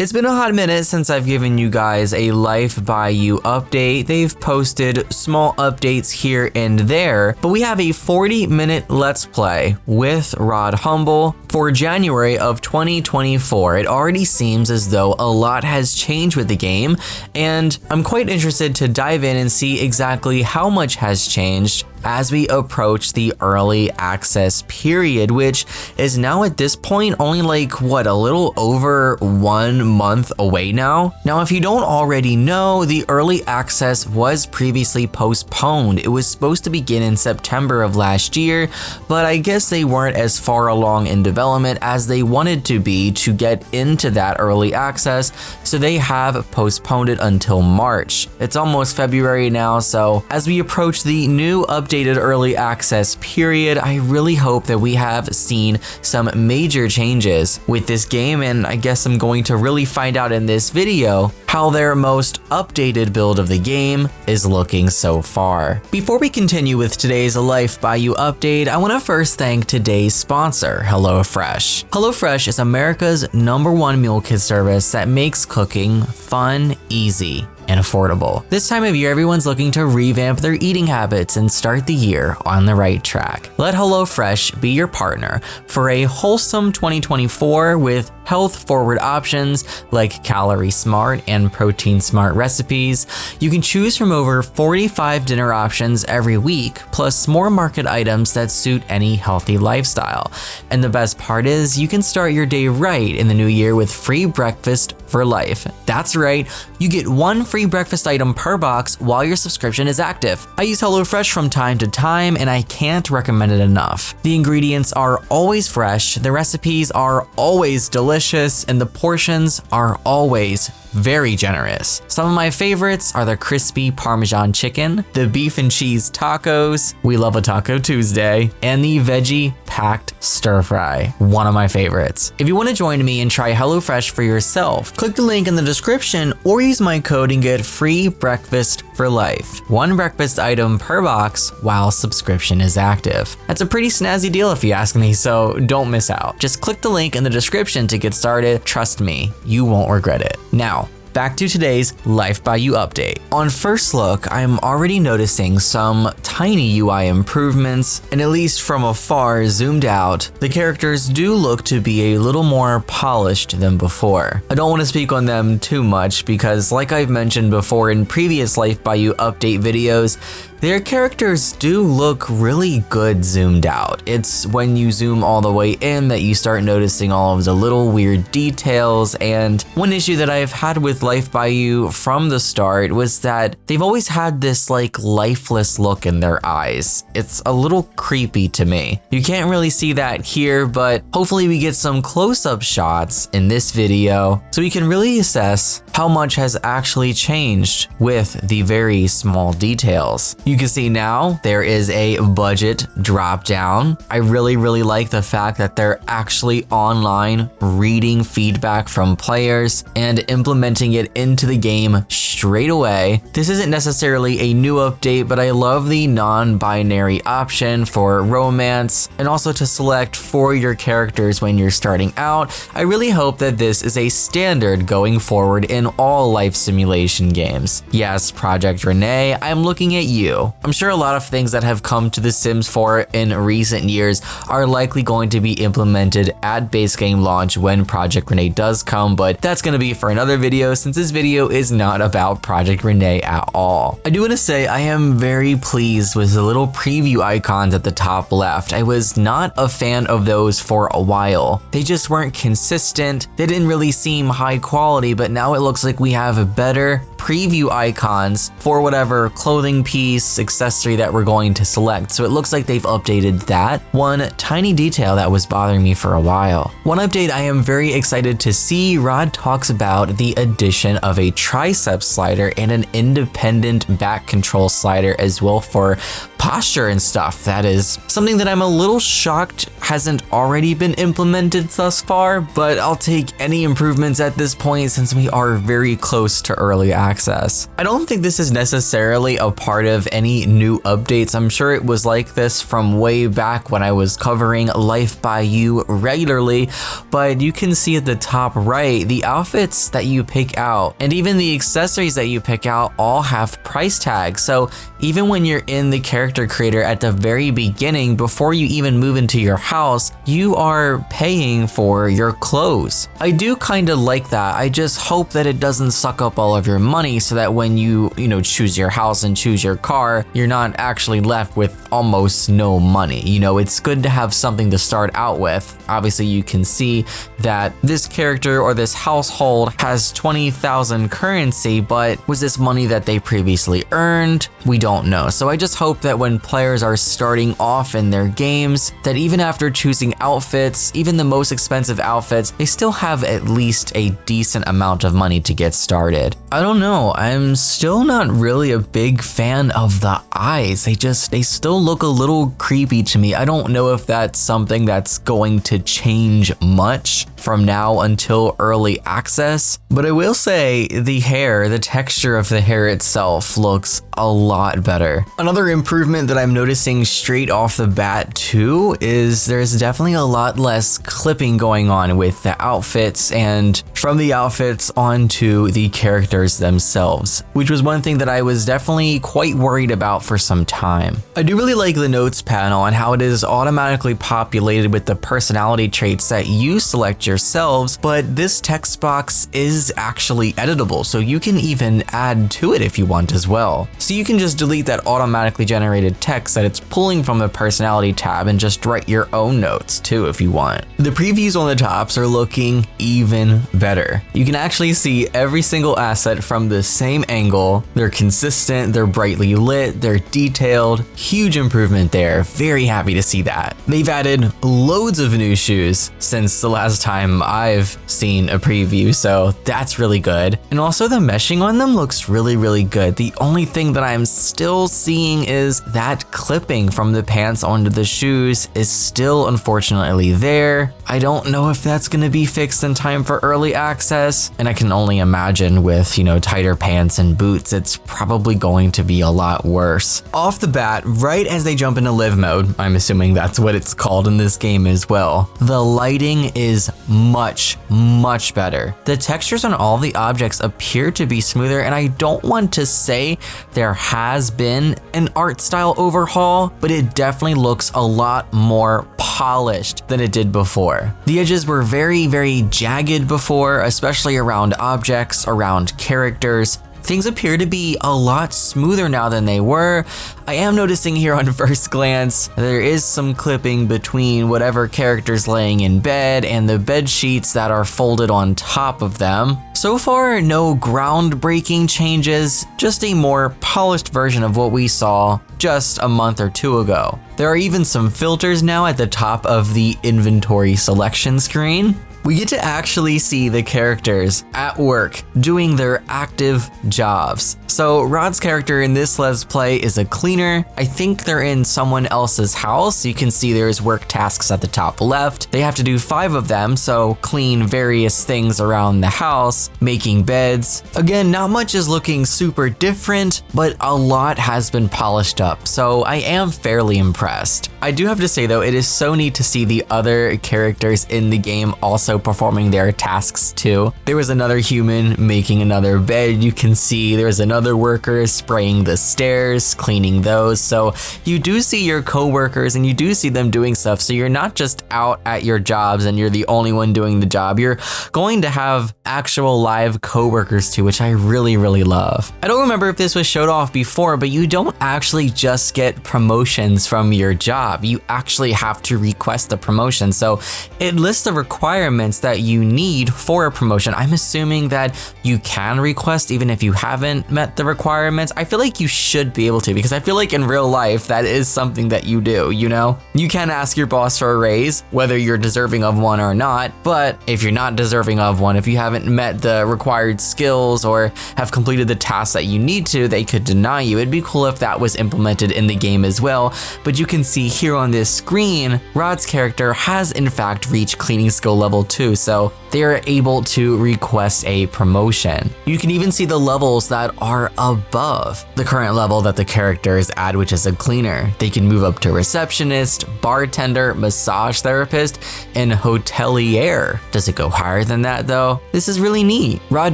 It's been a hot minute since I've given you guys a Life by You update. They've posted small updates here and there, but we have a 40-minute Let's Play with Rod Humble for January of 2024. It already seems as though a lot has changed with the game, and I'm quite interested to dive in and see exactly how much has changed as we approach the early access period, which is now at this point only like, what, a little over 1 month away now? Now, if you don't already know, the early access was previously postponed. It was supposed to begin in September of last year, but I guess they weren't as far along in development as they wanted to be to get into that early access, so they have postponed it until March. It's almost February now, so as we approach the new updated early access period, I really hope that we have seen some major changes with this game, and I guess I'm going to really find out in this video how their most updated build of the game is looking so far. Before we continue with today's Life by You update, I want to first thank today's sponsor, HelloFresh. HelloFresh is America's #1 meal kit service that makes cooking fun, easy, and affordable. This time of year, everyone's looking to revamp their eating habits and start the year on the right track. Let HelloFresh be your partner for a wholesome 2024 with health-forward options like calorie-smart and protein-smart recipes. You can choose from over 45 dinner options every week, plus more market items that suit any healthy lifestyle. And the best part is, you can start your day right in the new year with free breakfast for life. That's right, you get 1 free breakfast item per box while your subscription is active. I use HelloFresh from time to time, and I can't recommend it enough. The ingredients are always fresh, the recipes are always delicious, and the portions are always very generous. Some of my favorites are the crispy Parmesan chicken, the beef and cheese tacos, we love a Taco Tuesday, and the veggie packed stir fry, one of my favorites. If you want to join me and try HelloFresh for yourself, click the link in the description or use my code and get free breakfast for life. 1 breakfast item per box while subscription is active. That's a pretty snazzy deal if you ask me, so don't miss out. Just click the link in the description to get started. Trust me, you won't regret it. Now, back to today's Life by You update. On first look, I'm already noticing some tiny UI improvements, and at least from afar, zoomed out, the characters do look to be a little more polished than before. I don't want to speak on them too much because, like I've mentioned before in previous Life by You update videos, their characters do look really good zoomed out. It's when you zoom all the way in that you start noticing all of the little weird details, and one issue that I've had with Life by You from the start was that they've always had this like lifeless look in their eyes. It's a little creepy to me. You can't really see that here, but hopefully we get some close-up shots in this video so we can really assess how much has actually changed with the very small details. You can see now there is a budget drop down. I really like the fact that they're actually online reading feedback from players and implementing it into the game straight away. This isn't necessarily a new update, but I love the non-binary option for romance and also to select for your characters when you're starting out. I really hope that this is a standard going forward in all life simulation games. Yes, Project Renee, I'm looking at you. I'm sure a lot of things that have come to The Sims 4 in recent years are likely going to be implemented at base game launch when Project Renee does come, but that's going to be for another video since this video is not about Project Renee at all. I do want to say I am very pleased with the little preview icons at the top left. I was not a fan of those for a while. They just weren't consistent. They didn't really seem high quality, but now it looks like we have better preview icons for whatever clothing piece, accessory that we're going to select. So it looks like they've updated that. One tiny detail that was bothering me for a while. One update I am very excited to see, Rod talks about the addition of a tricep slider and an independent back control slider as well for posture and stuff. That is something that I'm a little shocked hasn't already been implemented thus far, but I'll take any improvements at this point since we are very close to early access. I don't think this is necessarily a part of any new updates. I'm sure it was like this from way back when I was covering Life by You regularly, but you can see at the top right, the outfits that you pick out and even the accessories that you pick out all have price tags. So even when you're in the character creator at the very beginning, before you even move into your house, you are paying for your clothes. I do kind of like that. I just hope that it doesn't suck up all of your money so that when you choose your house and choose your car, you're not actually left with almost no money. It's good to have something to start out with. Obviously, you can see that this character or this household has 20,000 currency, but was this money that they previously earned? We don't know. So I just hope that when players are starting off in their games, that even after choosing outfits, even the most expensive outfits, they still have at least a decent amount of money to get started. I don't know. I'm still not really a big fan of the eyes. They still look a little creepy to me. I don't know if that's something that's going to change much from now until early access, but I will say the texture of the hair itself looks a lot better. Another improvement that I'm noticing straight off the bat too is there's definitely a lot less clipping going on with the outfits and from the outfits onto the characters themselves, which was one thing that I was definitely quite worried about for some time. I do really like the notes panel and how it is automatically populated with the personality traits that you select yourselves, but this text box is actually editable, so you can even add to it if you want as well. So you can just delete that automatically generated text that it's pulling from the personality tab and just write your own notes too if you want. The previews on the tops are looking even better. You can actually see every single asset from the same angle. They're consistent, they're brightly lit, they're detailed. Huge improvement there. Very happy to see that. They've added loads of new shoes since the last time I've seen a preview, so that's really good. And also the meshing on them looks really, really good. The only thing that I'm still seeing is that clipping from the pants onto the shoes is still unfortunately there. I don't know if that's going to be fixed in time for early access, and I can only imagine with, tighter pants and boots, it's probably going to be a lot worse. Off the bat, right as they jump into live mode, I'm assuming that's what it's called in this game as well, the lighting is much, much better. The textures on all the objects appear to be smoother, and I don't want to say there has been an art style overhaul, but it definitely looks a lot more polished than it did before. The edges were very, very jagged before, especially around objects, around characters. Things appear to be a lot smoother now than they were. I am noticing here on first glance, there is some clipping between whatever character's laying in bed and the bed sheets that are folded on top of them. So far, no groundbreaking changes, just a more polished version of what we saw just a month or two ago. There are even some filters now at the top of the inventory selection screen. We get to actually see the characters at work doing their active jobs. So Rod's character in this Let's Play is a cleaner. I think they're in someone else's house. You can see there's work tasks at the top left. They have to do 5 of them, so clean various things around the house, making beds. Again, not much is looking super different, but a lot has been polished up, so I am fairly impressed. I do have to say though, it is so neat to see the other characters in the game also performing their tasks too. There was another human making another bed. You can see there's another worker spraying the stairs, cleaning those. So you do see your co-workers and you do see them doing stuff. So you're not just out at your jobs and you're the only one doing the job. You're going to have actual live co-workers too, which I really, really love. I don't remember if this was showed off before, but you don't actually just get promotions from your job. You actually have to request the promotion. So it lists the requirements requirements that you need for a promotion. I'm assuming that you can request even if you haven't met the requirements. I feel like you should be able to, because I feel like in real life that is something that you do, you know? You can ask your boss for a raise, whether you're deserving of one or not, but if you're not deserving of one, if you haven't met the required skills or have completed the tasks that you need to, they could deny you. It'd be cool if that was implemented in the game as well, but you can see here on this screen, Rod's character has in fact reached cleaning skill level 2, so they're able to request a promotion. You can even see the levels that are above the current level that the character is at, which is a cleaner. They can move up to receptionist, bartender, massage therapist, and hotelier. Does it go higher than that though? This is really neat. Rod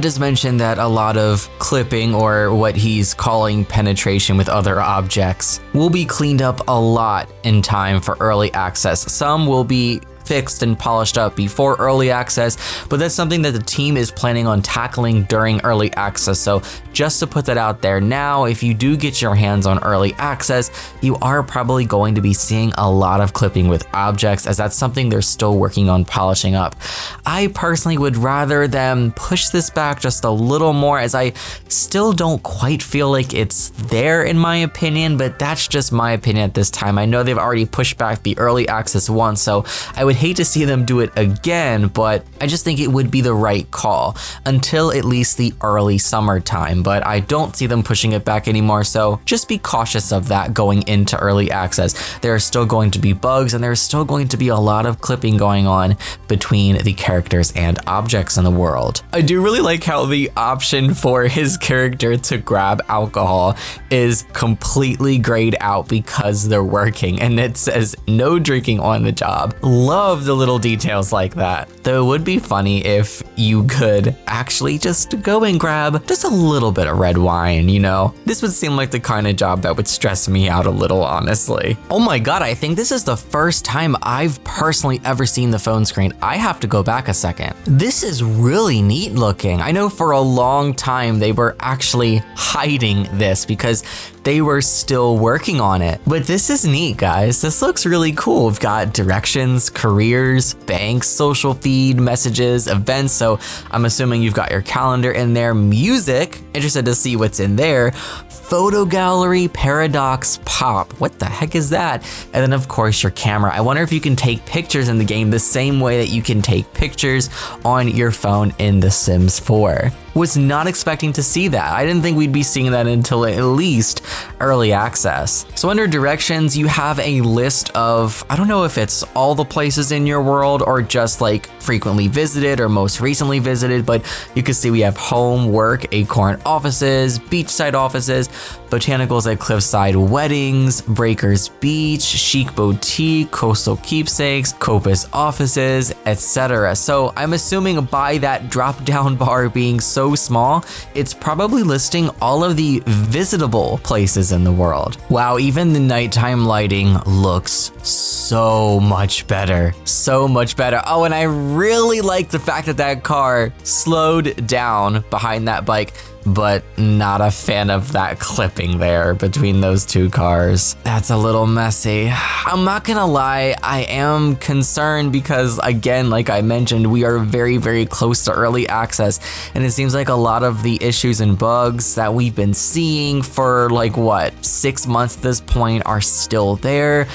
does mention that a lot of clipping, or what he's calling penetration with other objects, will be cleaned up a lot in time for early access. Some will be fixed and polished up before early access, but that's something that the team is planning on tackling during early access. So just to put that out there now, if you do get your hands on early access, you are probably going to be seeing a lot of clipping with objects, as that's something they're still working on polishing up. I personally would rather them push this back just a little more, as I still don't quite feel like it's there in my opinion, but that's just my opinion at this time. I know they've already pushed back the early access once, so I would hate to see them do it again, but I just think it would be the right call until at least the early summertime, but I don't see them pushing it back anymore, so just be cautious of that going into early access. There are still going to be bugs, and there's still going to be a lot of clipping going on between the characters and objects in the world. I do really like how the option for his character to grab alcohol is completely grayed out because they're working, and it says no drinking on the job. Love the little details like that. Though it would be funny if you could actually just go and grab just a little bit of red wine, you know? This would seem like the kind of job that would stress me out a little, honestly. Oh my god, I think this is the first time I've personally ever seen the phone screen. I have to go back a second. This is really neat looking. I know for a long time they were actually hiding this because they were still working on it. But this is neat, guys. This looks really cool. We've got directions, careers, banks, social feed, messages, events. So I'm assuming you've got your calendar in there. Music, interested to see what's in there. Photo gallery, paradox, pop. What the heck is that? And then of course your camera. I wonder if you can take pictures in the game the same way that you can take pictures on your phone in The Sims 4. Was not expecting to see that. I didn't think we'd be seeing that until at least early access. So under directions, you have a list of, I don't know if it's all the places in your world or just like frequently visited or most recently visited, but you can see we have home, work, Acorn offices, beachside offices, botanicals at Cliffside weddings, Breakers Beach, Chic Boutique, Coastal Keepsakes, Copus offices, etc. So I'm assuming by that drop down bar being so small, it's probably listing all of the visitable places in the world. Wow, even the nighttime lighting looks so much better. So much better. Oh, and I really like the fact that that car slowed down behind that bike, but not a fan of that clipping there between those two cars. That's a little messy. I'm not gonna lie, I am concerned because, again, like I mentioned, we are very, very close to early access, and it seems like a lot of the issues and bugs that we've been seeing for like, what, 6 months at this point are still there.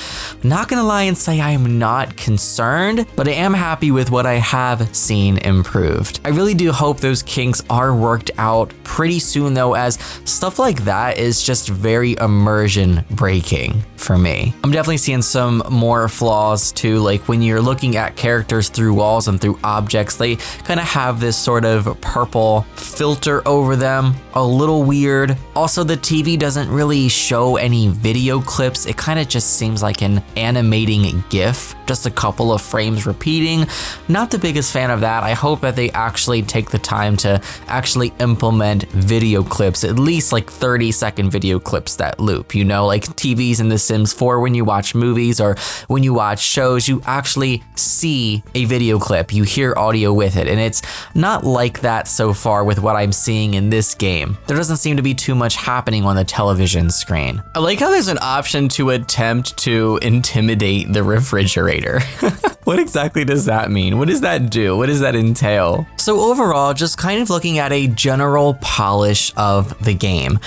Not gonna lie and say I am not concerned, but I am happy with what I have seen improved. I really do hope those kinks are worked out pretty soon though, as stuff like that is just very immersion breaking for me. I'm definitely seeing some more flaws too, like when you're looking at characters through walls and through objects, they kind of have this sort of purple filter over them, a little weird. Also, the TV doesn't really show any video clips. It kind of just seems like an animating GIF, just a couple of frames repeating. Not the biggest fan of that. I hope that they actually take the time to actually implement video clips, at least like 30-second video clips that loop, you know, like TVs in The Sims 4, when you watch movies or when you watch shows, you actually see a video clip, you hear audio with it, and it's not like that so far with what I'm seeing in this game. There doesn't seem to be too much happening on the television screen. I like how there's an option to attempt to intimidate the refrigerator. narrator. What exactly does that mean? What does that do? What does that entail? So overall, just kind of looking at a general polish of the game.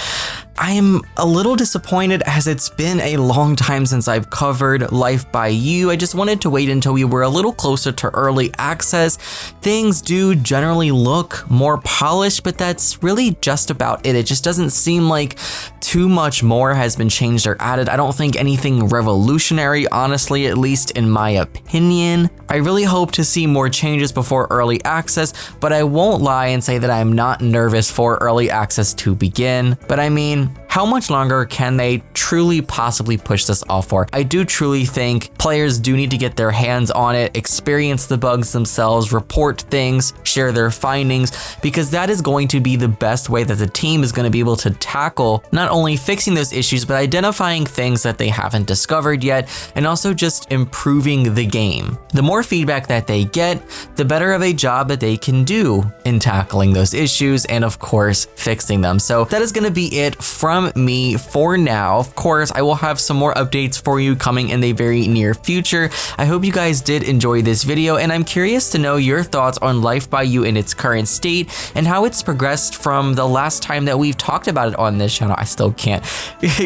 I'm a little disappointed as it's been a long time since I've covered Life by You. I just wanted to wait until we were a little closer to early access. Things do generally look more polished, but that's really just about it. It just doesn't seem like too much more has been changed or added. I don't think anything revolutionary, honestly, at least in my opinion. I really hope to see more changes before early access, but I won't lie and say that I'm not nervous for early access to begin. But I mean, how much longer can they truly possibly push this off for? I do truly think players do need to get their hands on it, experience the bugs themselves, report things, share their findings, because that is going to be the best way that the team is going to be able to tackle not only fixing those issues, but identifying things that they haven't discovered yet, and also just improving the game. The more feedback that they get, the better of a job that they can do in tackling those issues and of course fixing them. So that is going to be it from me for now. Of course, I will have some more updates for you coming in the very near future. I hope you guys did enjoy this video, and I'm curious to know your thoughts on Life by You in its current state and how it's progressed from the last time that we've talked about it on this channel. I still can't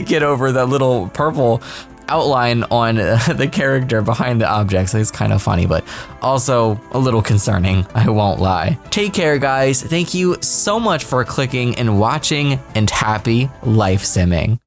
get over the little purple outline on the character behind the objects. It's kind of funny, but also a little concerning, I won't lie. Take care, guys. Thank you so much for clicking and watching, and happy life simming.